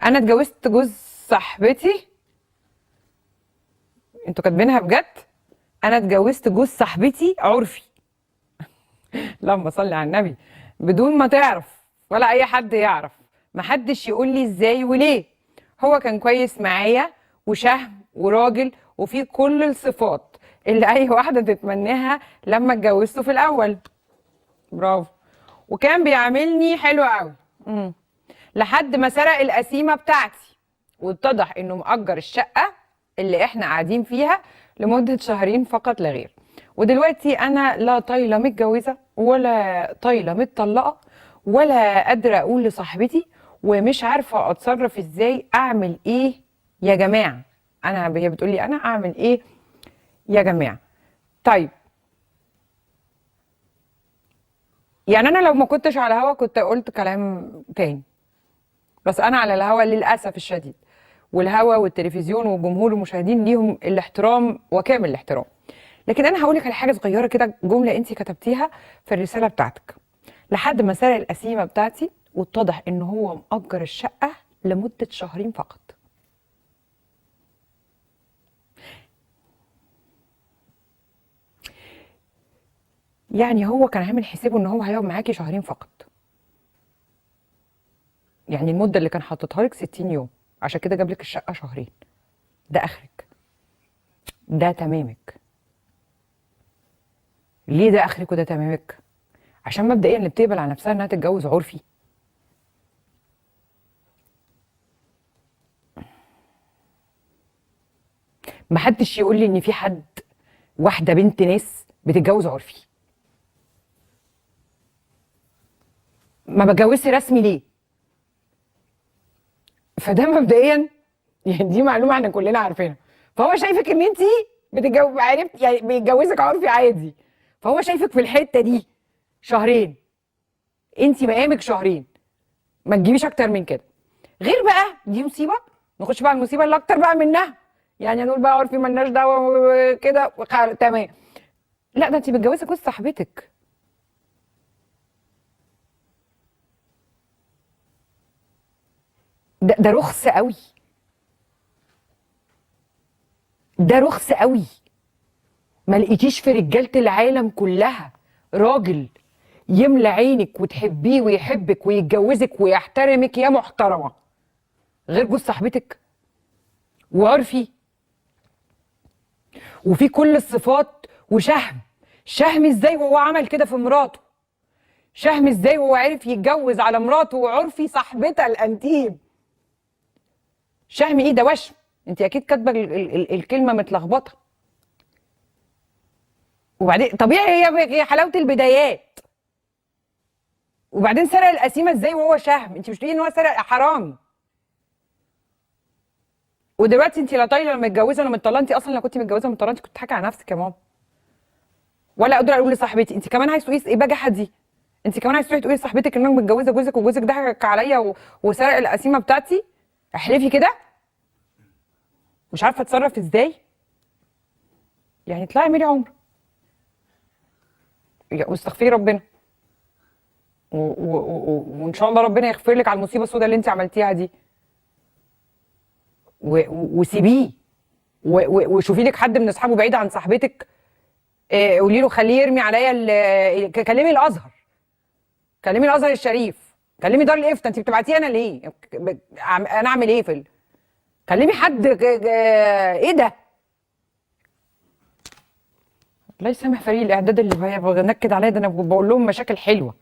انا اتجوزت جوز صاحبتي. انتوا كاتبينها بجد؟ انا اتجوزت جوز صاحبتي عرفي. اللهم صل على النبي. بدون ما تعرف ولا اي حد يعرف، محدش يقول لي ازاي وليه. هو كان كويس معايا وشهم وراجل وفيه كل الصفات اللي اي واحده تتمناها لما اتجوزته في الاول. برافو. وكان بيعاملني حلو قوي لحد ما سرق القسيمه بتاعتي، واتضح انه مأجر الشقه اللي احنا قاعدين فيها لمده شهرين فقط لا غير. ودلوقتي انا لا طايله متجوزه ولا طايله متطلقه ولا قادره اقول لصاحبتي، ومش عارفه اتصرف ازاي. اعمل ايه يا جماعه؟ هي بتقول لي انا اعمل ايه يا جماعه؟ طيب، يعني انا لو ما كنتش على الهوا كنت قلت كلام تاني، بس انا على الهوا للاسف الشديد، والهوا والتلفزيون وجمهور المشاهدين ليهم الاحترام وكامل الاحترام. لكن انا هقول لك على حاجه صغيره كده، جمله انت كتبتيها في الرساله بتاعتك: لحد ما سرق القسيمه بتاعتي واتضح ان هو مأجر الشقه لمده شهرين فقط. يعني هو كان عامل حسابه ان هو هيقعد معاكي شهرين فقط، يعني المده اللي كان حاططها لك 60 يوم، عشان كده جاب لك الشقه شهرين. ده اخرك؟ ده تمامك؟ ليه ده اخرك وده تمامك؟ عشان مبدئيا اللي بتقبل على نفسها انها تتجوز عرفي، محدش يقول لي ان في حد، واحده بنت ناس بتتجوز عرفي. ما بتجوزش رسمي ليه؟ فده مبدئيا يعني دي معلومه احنا كلنا عارفينها. فهو شايفك ان انت بتتجوز، عرفت يعني بيتجوزك عرفي عادي، فهو شايفك في الحته دي شهرين. انت مقامك شهرين، ما تجيبيش اكتر من كده. غير بقى دي مصيبه، نخش بقى المصيبه اللي اكتر بقى منها، يعني نقول بقى عرفي مالناش دعوه كده تمام. لا، ده انت متجوزه جوز صاحبتك. ده رخص قوي، ده رخص قوي. ما لقيتيش في رجاله العالم كلها راجل يملى عينك وتحبيه ويحبك ويتجوزك ويحترمك يا محترمه غير جوز صاحبتك وعرفي وفي كل الصفات وشهم. شهم ازاي وهو عمل كده في مراته؟ شهم ازاي وهو عرف يتجوز على مراته وعرفي صاحبتها الانتيم؟ شهم ايه ده؟ وشم. انت اكيد كاتبه الكلمه متلخبطه. وبعدين طبيعي هي حلاوه البدايات. وبعدين سرق القسيمه ازاي وهو شهم؟ انت مش بتقولي ان هو سرق؟ حرامي. ودلوقتي انت لا طايله ولا متجوزه ولا مطلقه. انت اصلا لو كنت متجوزه ومطلقه انت كنت تضحكي على نفسك يا ماما. ولا اقدر اقول لصاحبتي انت كمان عايز تقولي ايه بجحه دي؟ انت كمان عايز تروحي تقولي لصاحبتك انك متجوزه جوزك وجوزك ضحك عليا وسرق القسيمه بتاعتي؟ احلفي كده. مش عارفه اتصرف ازاي. يعني اطلعي اعملي عمره واستغفري ربنا وان شاء الله ربنا يغفر لك على المصيبه السوداء اللي انت عملتيها دي. وسيبيه وشوفي لك حد من اصحابه بعيد عن صاحبتك. قولي له خليه يرمي عليا كلمي الازهر، كلمي الازهر الشريف، كلمي دار الافتاء. انت بتبعتيه انا ليه؟ انا اعمل ايه كلمي حد ايه ده؟ الله يسامح فريق الاعداد اللي هي بنكد عليا ده، انا بقول لهم مشاكل حلوه.